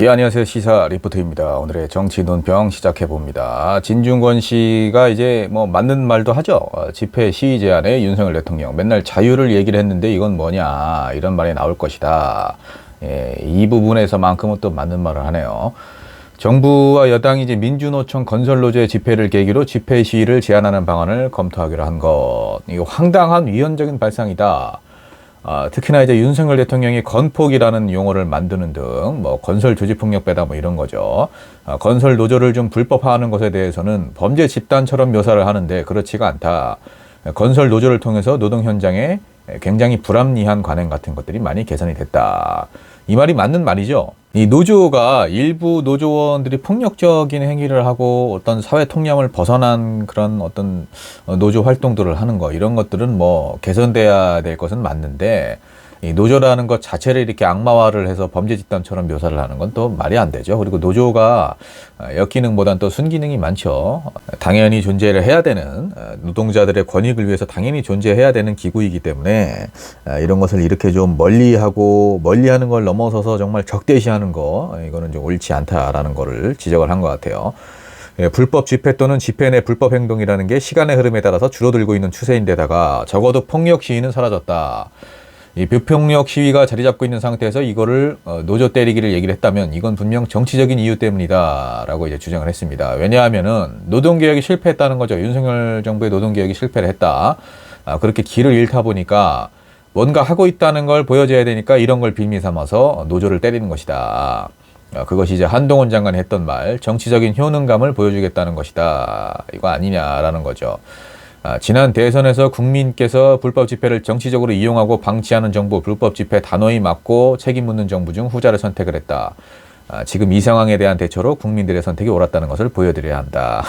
예, 안녕하세요. 시사 리포터입니다. 오늘의 정치 논평 시작해 봅니다. 진중권 씨가 이제 뭐 맞는 말도 하죠. 집회 시위 제한에 윤석열 대통령 맨날 자유를 얘기를 했는데 이건 뭐냐 이런 말이 나올 것이다. 예, 이 부분에서만큼은 또 맞는 말을 하네요. 정부와 여당이 이제 민주노총 건설노조의 집회를 계기로 집회 시위를 제한하는 방안을 검토하기로 한 것. 이거 황당한 위헌적인 발상이다. 특히나 이제 윤석열 대통령이 건폭이라는 용어를 만드는 등 뭐 건설 조직폭력배다 뭐 이런 거죠. 건설 노조를 좀 불법화하는 것에 대해서는 범죄 집단처럼 묘사를 하는데 그렇지가 않다. 건설 노조를 통해서 노동 현장에 굉장히 불합리한 관행 같은 것들이 많이 개선이 됐다. 이 말이 맞는 말이죠. 이 노조가 일부 노조원들이 폭력적인 행위를 하고 어떤 사회 통념을 벗어난 그런 어떤 노조 활동들을 하는 거 이런 것들은 뭐 개선돼야 될 것은 맞는데 이 노조라는 것 자체를 이렇게 악마화를 해서 범죄 집단처럼 묘사를 하는 건 또 말이 안 되죠. 그리고 노조가 역기능보단 또 순기능이 많죠. 당연히 존재를 해야 되는 노동자들의 권익을 위해서 당연히 존재해야 되는 기구이기 때문에 이런 것을 이렇게 좀 멀리하는 걸 넘어서서 정말 적대시하는 거 이거는 좀 옳지 않다라는 거를 지적을 한 것 같아요. 불법 집회 또는 집회 내 불법 행동이라는 게 시간의 흐름에 따라서 줄어들고 있는 추세인데다가 적어도 폭력 시위는 사라졌다. 이 비폭력 시위가 자리 잡고 있는 상태에서 이거를 노조 때리기를 얘기를 했다면 이건 분명 정치적인 이유 때문이다라고 이제 주장을 했습니다. 왜냐하면은 노동개혁이 실패했다는 거죠. 윤석열 정부의 노동개혁이 실패를 했다. 그렇게 길을 잃다 보니까 뭔가 하고 있다는 걸 보여줘야 되니까 이런 걸 빌미 삼아서 노조를 때리는 것이다. 그것이 이제 한동훈 장관이 했던 말, 정치적인 효능감을 보여주겠다는 것이다. 이거 아니냐라는 거죠. 지난 대선에서 국민께서 불법 집회를 정치적으로 이용하고 방치하는 정부, 불법 집회 단호히 막고 책임 묻는 정부 중 후자를 선택을 했다. 지금 이 상황에 대한 대처로 국민들의 선택이 옳았다는 것을 보여드려야 한다.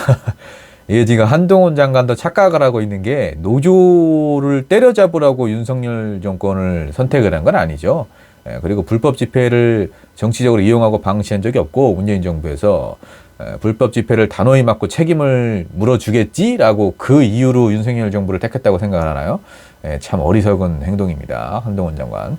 이게 지금 한동훈 장관도 착각을 하고 있는 게 노조를 때려잡으라고 윤석열 정권을 선택을 한 건 아니죠. 그리고 불법 집회를 정치적으로 이용하고 방치한 적이 없고 문재인 정부에서 불법 집회를 단호히 막고 책임을 물어주겠지라고 그 이유로 윤석열 정부를 택했다고 생각을 하나요? 참 어리석은 행동입니다. 한동훈 장관.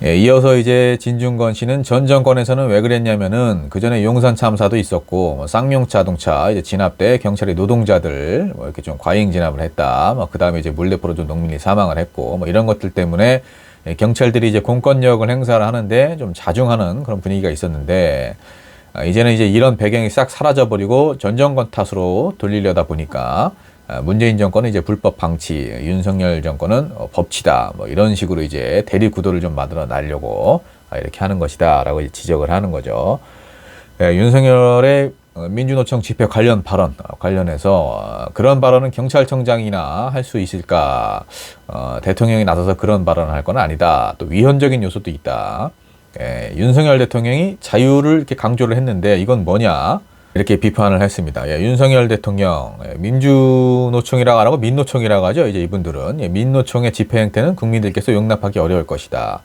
이어서 이제 진중권 씨는 전 정권에서는 왜 그랬냐면은 그 전에 용산 참사도 있었고 뭐 쌍용 자동차 이제 진압 때 경찰이 노동자들 뭐 이렇게 좀 과잉 진압을 했다. 뭐 그다음에 이제 물대포로 좀 농민이 사망을 했고 뭐 이런 것들 때문에 경찰들이 이제 공권력을 행사를 하는데 좀 자중하는 그런 분위기가 있었는데 이제는 이제 이런 배경이 싹 사라져버리고 전 정권 탓으로 돌리려다 보니까 문재인 정권은 이제 불법 방치, 윤석열 정권은 법치다, 뭐 이런 식으로 이제 대립 구도를 좀 만들어 놔려고 이렇게 하는 것이다라고 지적을 하는 거죠. 윤석열의 민주노총 집회 관련 발언 관련해서 그런 발언은 경찰청장이나 할 수 있을까? 대통령이 나서서 그런 발언을 할 건 아니다. 또 위헌적인 요소도 있다. 윤석열 대통령이 자유를 이렇게 강조를 했는데 이건 뭐냐? 이렇게 비판을 했습니다. 윤석열 대통령 민주노총이라고 안 하고 민노총이라고 하죠. 이제 이분들은 민노총의 집회 행태는 국민들께서 용납하기 어려울 것이다.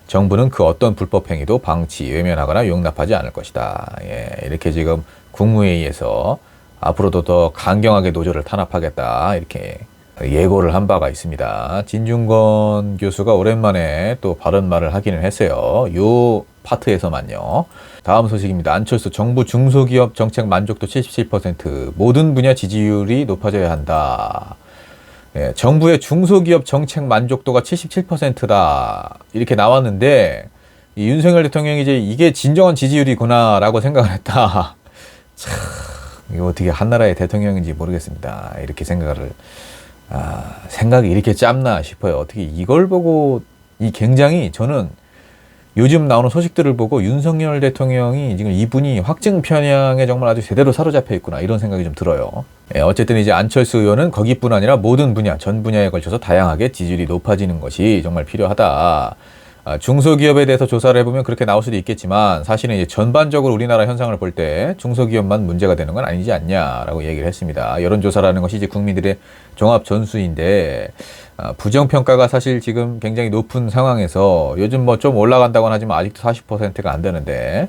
정부는 그 어떤 불법 행위도 방치, 외면하거나 용납하지 않을 것이다. 이렇게 지금 국무회의에서 앞으로도 더 강경하게 노조를 탄압하겠다. 이렇게 예고를 한 바가 있습니다. 진중권 교수가 오랜만에 또 바른 말을 하기는 했어요. 요 파트에서만요. 다음 소식입니다. 안철수 정부 중소기업 정책 만족도 77%, 모든 분야 지지율이 높아져야 한다. 정부의 중소기업 정책 만족도가 77%다. 이렇게 나왔는데 이 윤석열 대통령이 이제 이게 진정한 지지율이구나라고 생각을 했다. 참, 이거 어떻게 한나라의 대통령인지 모르겠습니다. 이렇게 생각이 이렇게 짧나 싶어요. 어떻게 이걸 보고 굉장히 저는 요즘 나오는 소식들을 보고 윤석열 대통령이 지금 이분이 확증 편향에 정말 아주 제대로 사로잡혀 있구나 이런 생각이 좀 들어요. 어쨌든 이제 안철수 의원은 거기뿐 아니라 모든 분야, 전 분야에 걸쳐서 다양하게 지지율이 높아지는 것이 정말 필요하다. 중소기업에 대해서 조사를 해보면 그렇게 나올 수도 있겠지만 사실은 이제 전반적으로 우리나라 현상을 볼 때 중소기업만 문제가 되는 건 아니지 않냐라고 얘기를 했습니다. 여론조사라는 것이 이제 국민들의 종합 전수인데 부정평가가 사실 지금 굉장히 높은 상황에서 요즘 뭐 좀 올라간다고는 하지만 아직도 40%가 안 되는데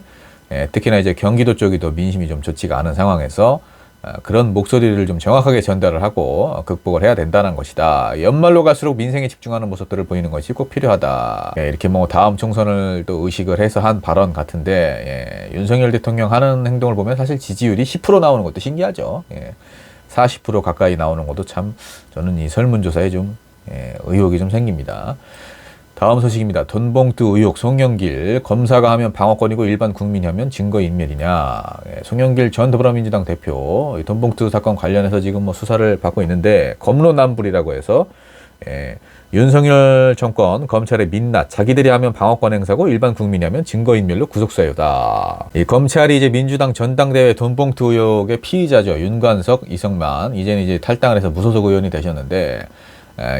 특히나 이제 경기도 쪽이 더 민심이 좀 좋지가 않은 상황에서 그런 목소리를 좀 정확하게 전달을 하고 극복을 해야 된다는 것이다. 연말로 갈수록 민생에 집중하는 모습들을 보이는 것이 꼭 필요하다. 이렇게 뭐 다음 총선을 또 의식을 해서 한 발언 같은데, 윤석열 대통령 하는 행동을 보면 사실 지지율이 10% 나오는 것도 신기하죠. 40% 가까이 나오는 것도 참 저는 이 설문조사에 좀 의혹이 좀 생깁니다. 다음 소식입니다. 돈봉투 의혹 송영길. 검사가 하면 방어권이고 일반 국민이 하면 증거인멸이냐. 송영길 전 더불어민주당 대표 돈봉투 사건 관련해서 지금 뭐 수사를 받고 있는데 검로남불이라고 해서 윤석열 정권 검찰의 민낯, 자기들이 하면 방어권 행사고 일반 국민이 하면 증거인멸로 구속사유다. 이 검찰이 이제 민주당 전당대회 돈봉투 의혹의 피의자죠. 윤관석, 이성만. 이제는 이제 탈당을 해서 무소속 의원이 되셨는데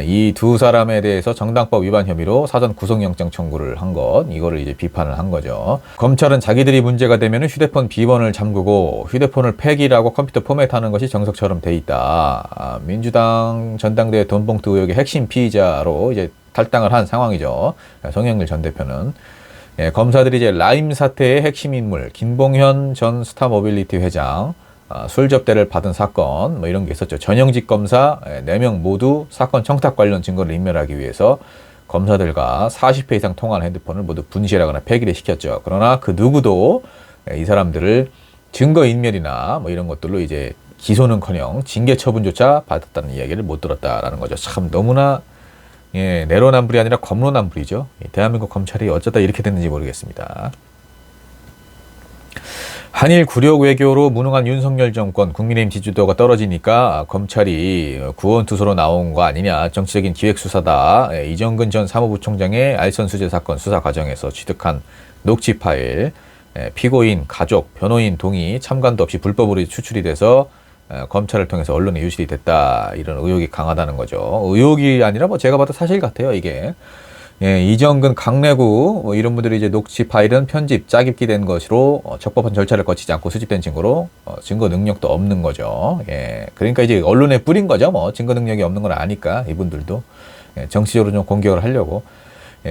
이 두 사람에 대해서 정당법 위반 혐의로 사전 구속영장 청구를 한 것, 이거를 이제 비판을 한 거죠. 검찰은 자기들이 문제가 되면 휴대폰 비번을 잠그고 휴대폰을 폐기하고 컴퓨터 포맷하는 것이 정석처럼 돼 있다. 민주당 전당대회 돈봉투 의혹의 핵심 피의자로 이제 탈당을 한 상황이죠. 송영길 전 대표는. 검사들이 이제 라임 사태의 핵심 인물 김봉현 전 스타모빌리티 회장 술 접대를 받은 사건 뭐 이런 게 있었죠. 전형직 검사 4명 모두 사건 청탁 관련 증거를 인멸하기 위해서 검사들과 40회 이상 통화한 핸드폰을 모두 분실하거나 폐기를 시켰죠. 그러나 그 누구도 이 사람들을 증거인멸이나 뭐 이런 것들로 이제 기소는커녕 징계 처분조차 받았다는 이야기를 못 들었다라는 거죠. 참 너무나 내로남불이 아니라 검로남불이죠. 대한민국 검찰이 어쩌다 이렇게 됐는지 모르겠습니다. 한일 굴욕 외교로 무능한 윤석열 정권, 국민의힘 지지도가 떨어지니까 검찰이 구원투소로 나온 거 아니냐, 정치적인 기획수사다. 이정근 전 사무부총장의 알선수재 사건 수사 과정에서 취득한 녹취 파일, 피고인, 가족, 변호인 동의, 참관도 없이 불법으로 추출이 돼서 검찰을 통해서 언론에 유실이 됐다. 이런 의혹이 강하다는 거죠. 의혹이 아니라 뭐 제가 봐도 사실 같아요, 이게. 이정근, 강래구 뭐 이런 분들이 이제 녹취 파일은 편집, 짜깁기 된 것으로 적법한 절차를 거치지 않고 수집된 증거로 증거 능력도 없는 거죠. 그러니까 이제 언론에 뿌린 거죠. 뭐 증거 능력이 없는 건 아니까 이분들도 정치적으로 좀 공격을 하려고.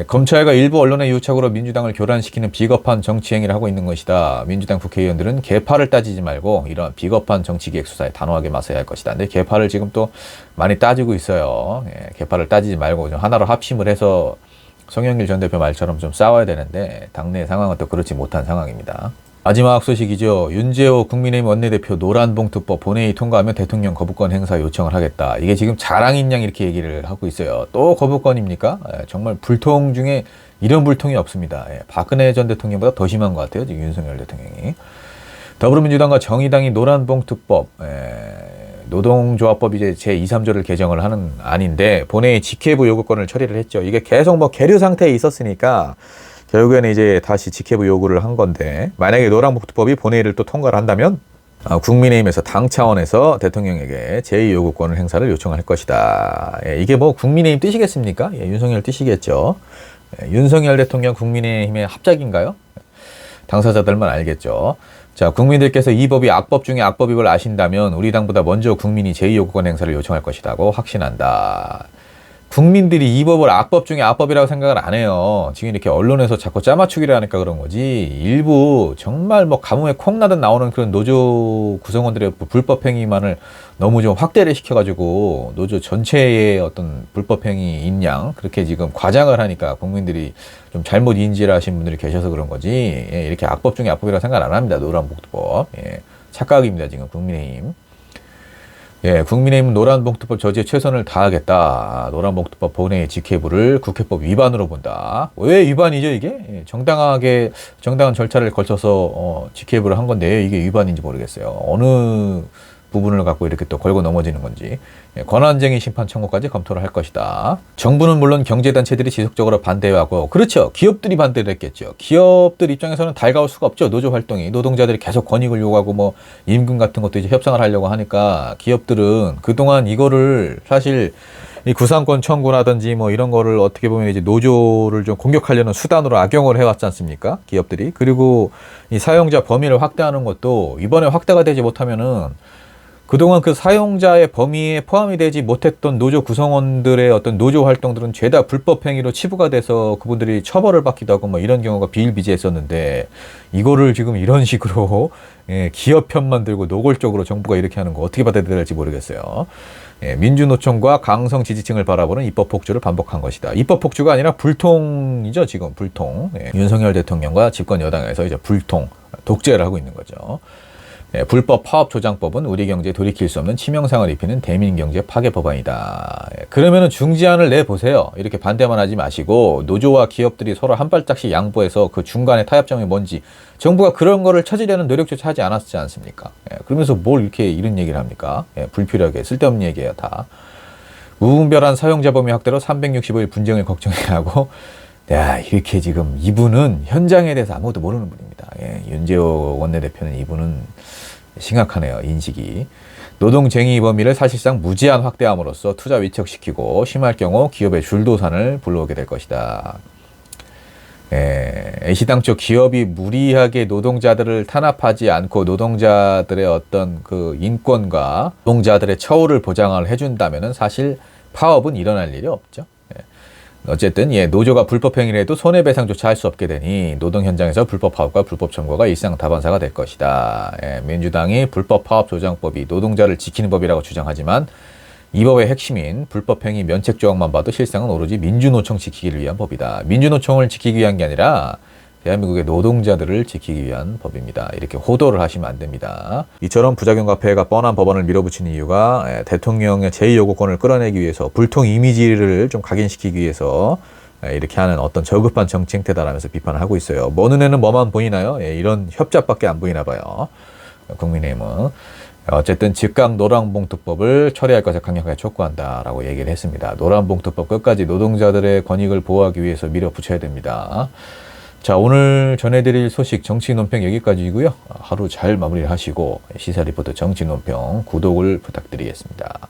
검찰과 일부 언론의 유착으로 민주당을 교란시키는 비겁한 정치 행위를 하고 있는 것이다. 민주당 국회의원들은 계파를 따지지 말고 이런 비겁한 정치기획 수사에 단호하게 맞서야 할 것이다. 근데 계파를 지금 또 많이 따지고 있어요. 계파를 따지지 말고 좀 하나로 합심을 해서 송영길 전 대표 말처럼 좀 싸워야 되는데 당내 상황은 또 그렇지 못한 상황입니다. 마지막 소식이죠. 윤재호 국민의힘 원내대표 노란봉투법 본회의 통과하면 대통령 거부권 행사 요청을 하겠다. 이게 지금 자랑인 양 이렇게 얘기를 하고 있어요. 또 거부권입니까? 정말 불통 중에 이런 불통이 없습니다. 박근혜 전 대통령보다 더 심한 것 같아요. 지금 윤석열 대통령이. 더불어민주당과 정의당이 노란봉투법, 노동조합법 이제 제2, 3조를 개정을 하는 안인데 본회의 직회부 요구권을 처리를 했죠. 이게 계속 뭐 계류 상태에 있었으니까 결국에는 이제 다시 직회부 요구를 한 건데 만약에 노란봉투법이 본회의를 또 통과를 한다면 국민의힘에서 당 차원에서 대통령에게 제2요구권을 행사를 요청할 것이다. 이게 뭐 국민의힘 뜻이겠습니까? 윤석열 뜻이겠죠. 윤석열 대통령 국민의힘의 합작인가요? 당사자들만 알겠죠. 자, 국민들께서 이 법이 악법 중에 악법인 걸 아신다면 우리 당보다 먼저 국민이 제2요구권 행사를 요청할 것이라고 확신한다. 국민들이 이 법을 악법 중에 악법이라고 생각을 안 해요. 지금 이렇게 언론에서 자꾸 짜맞추기를 하니까 그런 거지. 일부 정말 뭐 가뭄에 콩나듯 나오는 그런 노조 구성원들의 불법 행위만을 너무 좀 확대를 시켜가지고 노조 전체의 어떤 불법 행위인 양 그렇게 지금 과장을 하니까 국민들이 좀 잘못 인지를 하신 분들이 계셔서 그런 거지. 이렇게 악법 중에 악법이라고 생각 안 합니다. 노란봉투법. 착각입니다. 지금 국민의힘. 국민의힘은 노란봉투법 저지에 최선을 다하겠다. 노란봉투법 본회의 직회부를 국회법 위반으로 본다. 왜 위반이죠 이게? 정당한 절차를 거쳐서 직회부를 한 건데 이게 위반인지 모르겠어요. 어느 부분을 갖고 이렇게 또 걸고 넘어지는 건지. 권한쟁의 심판 청구까지 검토를 할 것이다. 정부는 물론 경제단체들이 지속적으로 반대하고 그렇죠. 기업들이 반대를 했겠죠. 기업들 입장에서는 달가울 수가 없죠. 노조 활동이. 노동자들이 계속 권익을 요구하고 뭐 임금 같은 것도 이제 협상을 하려고 하니까 기업들은 그동안 이거를 사실 이 구상권 청구라든지 뭐 이런 거를 어떻게 보면 이제 노조를 좀 공격하려는 수단으로 악용을 해왔지 않습니까? 기업들이. 그리고 이 사용자 범위를 확대하는 것도 이번에 확대가 되지 못하면은 그동안 그 사용자의 범위에 포함이 되지 못했던 노조 구성원들의 어떤 노조 활동들은 죄다 불법 행위로 치부가 돼서 그분들이 처벌을 받기도 하고 뭐 이런 경우가 비일비재했었는데, 이거를 지금 이런 식으로 예, 기업 편만 들고 노골적으로 정부가 이렇게 하는 거 어떻게 받아들여야 할지 모르겠어요. 예, 민주노총과 강성 지지층을 바라보는 입법 폭주를 반복한 것이다. 입법 폭주가 아니라 불통이죠, 지금 불통. 예, 윤석열 대통령과 집권 여당에서 이제 불통, 독재를 하고 있는 거죠. 예, 불법 파업 조장법은 우리 경제에 돌이킬 수 없는 치명상을 입히는 대민경제 파괴 법안이다. 예, 그러면은 중지안을 내보세요. 이렇게 반대만 하지 마시고 노조와 기업들이 서로 한 발짝씩 양보해서 그 중간에 타협점이 뭔지 정부가 그런 거를 찾으려는 노력조차 하지 않았지 않습니까? 예, 그러면서 뭘 이렇게 이런 얘기를 합니까? 예, 불필요하게 쓸데없는 얘기예요, 다. 무분별한 사용자 범위 확대로 365일 분쟁을 걱정해야 하고, 야, 이렇게 지금 이분은 현장에 대해서 아무것도 모르는 분입니다. 예, 윤재호 원내대표는 이분은 심각하네요, 인식이. 노동쟁의 범위를 사실상 무제한 확대함으로써 투자 위축시키고 심할 경우 기업의 줄도산을 불러오게 될 것이다. 예, 애시당초 기업이 무리하게 노동자들을 탄압하지 않고 노동자들의 어떤 그 인권과 노동자들의 처우를 보장을 해준다면은 사실 파업은 일어날 일이 없죠. 어쨌든 예, 노조가 불법 행위를 해도 손해배상조차 할 수 없게 되니 노동 현장에서 불법 파업과 불법 점거가 일상 다반사가 될 것이다. 예, 민주당이 불법 파업 조장법이 노동자를 지키는 법이라고 주장하지만 이 법의 핵심인 불법 행위 면책 조항만 봐도 실상은 오로지 민주노총 지키기를 위한 법이다. 민주노총을 지키기 위한 게 아니라 대한민국의 노동자들을 지키기 위한 법입니다. 이렇게 호도를 하시면 안 됩니다. 이처럼 부작용과 폐해가 뻔한 법안을 밀어붙이는 이유가 대통령의 제2요구권을 끌어내기 위해서, 불통 이미지를 좀 각인시키기 위해서 이렇게 하는 어떤 저급한 정치 행태다라면서 비판을 하고 있어요. 뭐 눈에는 뭐만 보이나요? 이런 협잡밖에 안 보이나 봐요, 국민의힘은. 어쨌든 즉각 노란봉투법을 처리할 것을 강력하게 촉구한다라고 얘기를 했습니다. 노란봉투법 끝까지 노동자들의 권익을 보호하기 위해서 밀어붙여야 됩니다. 자, 오늘 전해드릴 소식 정치논평 여기까지고요. 하루 잘 마무리를 하시고 시사리포트 정치논평 구독을 부탁드리겠습니다.